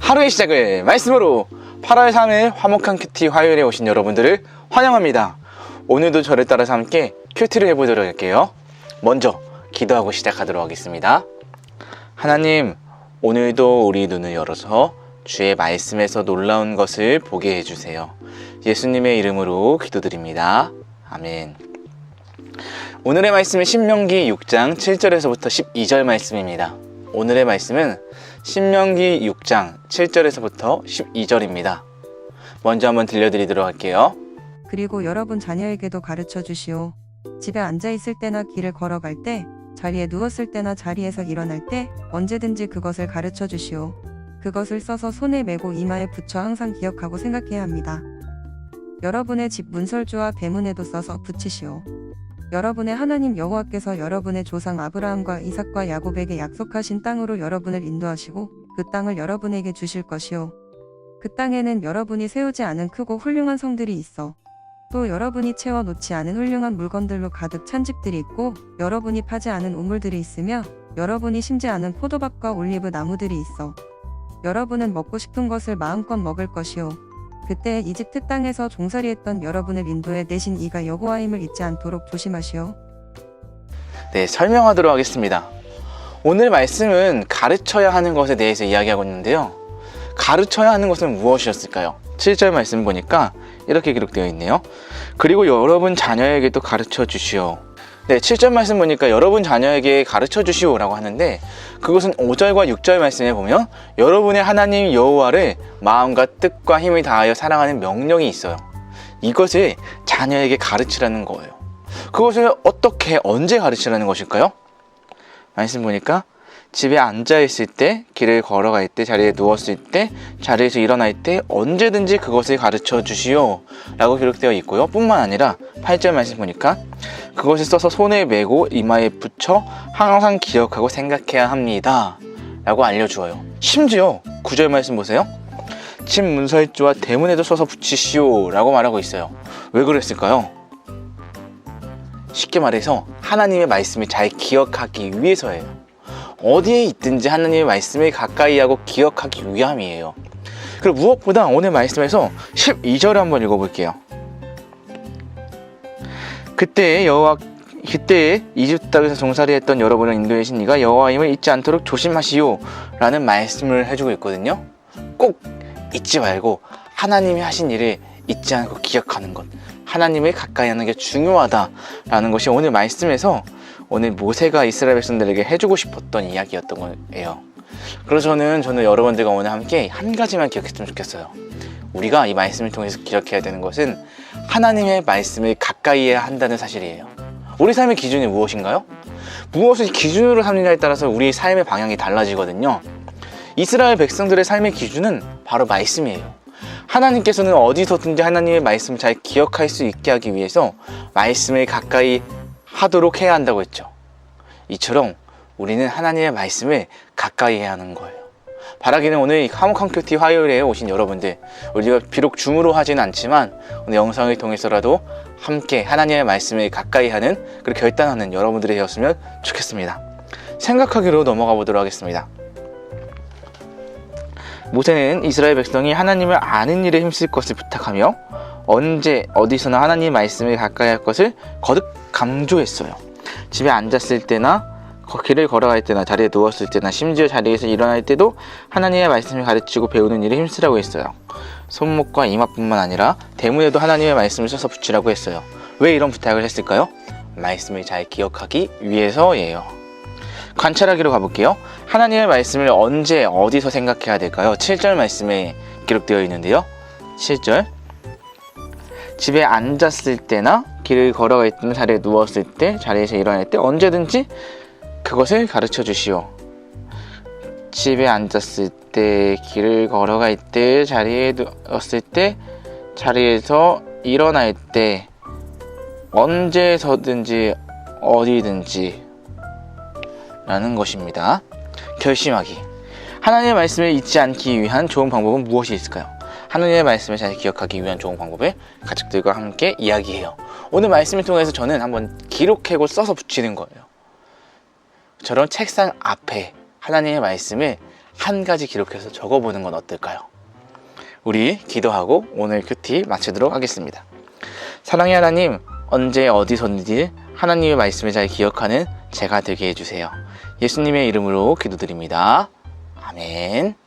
하루의 시작을 말씀으로 8월 3일 화목한 큐티 화요일에 오신 여러분들을 환영합니다. 오늘도 저를 따라서 함께 큐티를 해보도록 할게요. 먼저 기도하고 시작하도록 하겠습니다. 하나님, 오늘도 우리 눈을 열어서 주의 말씀에서 놀라운 것을 보게 해주세요. 예수님의 이름으로 기도드립니다. 아멘. 오늘의 말씀은 신명기 6장 7절에서부터 12절 말씀입니다. 오늘의 말씀은 신명기 6장 7절에서부터 12절입니다. 먼저 한번 들려드리도록 할게요. 그리고 여러분 자녀에게도 가르쳐 주시오. 집에 앉아 있을 때나 길을 걸어갈 때, 자리에 누웠을 때나 자리에서 일어날 때 언제든지 그것을 가르쳐 주시오. 그것을 써서 손에 메고 이마에 붙여 항상 기억하고 생각해야 합니다. 여러분의 집 문설주와 배문에도 써서 붙이시오. 여러분의 하나님 여호와께서 여러분의 조상 아브라함과 이삭과 야곱에게 약속하신 땅으로 여러분을 인도하시고 그 땅을 여러분에게 주실 것이오. 그 땅에는 여러분이 세우지 않은 크고 훌륭한 성들이 있어 또 여러분이 채워놓지 않은 훌륭한 물건들로 가득 찬 집들이 있고 여러분이 파지 않은 우물들이 있으며 여러분이 심지 않은 포도밭과 올리브 나무들이 있어 여러분은 먹고 싶은 것을 마음껏 먹을 것이오. 그때 이집트 땅에서 종살이했던 여러분을 인도해 내신 이가 여호와임을 잊지 않도록 조심하시오. 네, 설명하도록 하겠습니다. 오늘 말씀은 가르쳐야 하는 것에 대해서 이야기하고 있는데요. 가르쳐야 하는 것은 무엇이었을까요? 7절 말씀 보니까 이렇게 기록되어 있네요. 그리고 여러분 자녀에게도 가르쳐 주시오. 네, 7절 말씀 보니까 여러분 자녀에게 가르쳐 주시오 라고 하는데, 그것은 5절과 6절 말씀에 보면 여러분의 하나님 여호와를 마음과 뜻과 힘을 다하여 사랑하는 명령이 있어요. 이것을 자녀에게 가르치라는 거예요. 그것을 어떻게, 언제 가르치라는 것일까요? 말씀 보니까 집에 앉아 있을 때, 길을 걸어갈 때, 자리에 누웠을 때, 자리에서 일어날 때 언제든지 그것을 가르쳐 주시오 라고 기록되어 있고요. 뿐만 아니라 8절 말씀 보니까 그것을 써서 손에 메고 이마에 붙여 항상 기억하고 생각해야 합니다 라고 알려주어요. 심지어 9절 말씀 보세요. 집 문설주와 대문에도 써서 붙이시오 라고 말하고 있어요. 왜 그랬을까요? 쉽게 말해서 하나님의 말씀을 잘 기억하기 위해서예요. 어디에 있든지 하나님의 말씀을 가까이 하고 기억하기 위함이에요. 그리고 무엇보다 오늘 말씀에서 12절을 한번 읽어볼게요. 그때 이집트 땅에서 종살이했던 여러분을 인도하신 이가 여호와임을 잊지 않도록 조심하시오 라는 말씀을 해주고 있거든요. 꼭 잊지 말고 하나님이 하신 일을 잊지 않고 기억하는 것, 하나님을 가까이 하는 게 중요하다라는 것이 오늘 말씀에서 오늘 모세가 이스라엘 백성들에게 해주고 싶었던 이야기였던 거예요. 그래서 저는 여러분들과 오늘 함께 한 가지만 기억했으면 좋겠어요. 우리가 이 말씀을 통해서 기억해야 되는 것은 하나님의 말씀을 가까이 해야 한다는 사실이에요. 우리 삶의 기준이 무엇인가요? 무엇을 기준으로 삼느냐에 따라서 우리 삶의 방향이 달라지거든요. 이스라엘 백성들의 삶의 기준은 바로 말씀이에요. 하나님께서는 어디서든지 하나님의 말씀을 잘 기억할 수 있게 하기 위해서 말씀을 가까이 하도록 해야 한다고 했죠. 이처럼 우리는 하나님의 말씀을 가까이 해야 하는 거예요. 바라기는 오늘 화목한 큐티 화요일에 오신 여러분들, 우리가 비록 줌으로 하지는 않지만 오늘 영상을 통해서라도 함께 하나님의 말씀을 가까이 하는, 그리고 결단하는 여러분들이 되었으면 좋겠습니다. 생각하기로 넘어가 보도록 하겠습니다. 모세는 이스라엘 백성이 하나님을 아는 일에 힘쓸 것을 부탁하며 언제 어디서나 하나님의 말씀을 가까이 할 것을 거듭 강조했어요. 집에 앉았을 때나 길을 걸어갈 때나 자리에 누웠을 때나 심지어 자리에서 일어날 때도 하나님의 말씀을 가르치고 배우는 일에 힘쓰라고 했어요. 손목과 이마뿐만 아니라 대문에도 하나님의 말씀을 써서 붙이라고 했어요. 왜 이런 부탁을 했을까요? 말씀을 잘 기억하기 위해서예요. 관찰하기로 가볼게요. 하나님의 말씀을 언제 어디서 생각해야 될까요? 7절 말씀에 기록되어 있는데요. 7절, 집에 앉았을 때나 길을 걸어갈 때나 자리에 누웠을 때, 자리에서 일어날 때 언제든지 그것을 가르쳐 주시오. 집에 앉았을 때, 길을 걸어갈 때, 자리에 누웠을 때, 자리에서 일어날 때 언제서든지 어디든지 라는 것입니다. 결심하기. 하나님의 말씀을 잊지 않기 위한 좋은 방법은 무엇이 있을까요? 하나님의 말씀을 잘 기억하기 위한 좋은 방법을 가족들과 함께 이야기해요. 오늘 말씀을 통해서 저는 한번 기록하고 써서 붙이는 거예요. 저런 책상 앞에 하나님의 말씀을 한 가지 기록해서 적어보는 건 어떨까요? 우리 기도하고 오늘 큐티 마치도록 하겠습니다. 사랑의 하나님, 언제 어디서든지 하나님의 말씀을 잘 기억하는 제가 되게 해주세요. 예수님의 이름으로 기도드립니다. 아멘.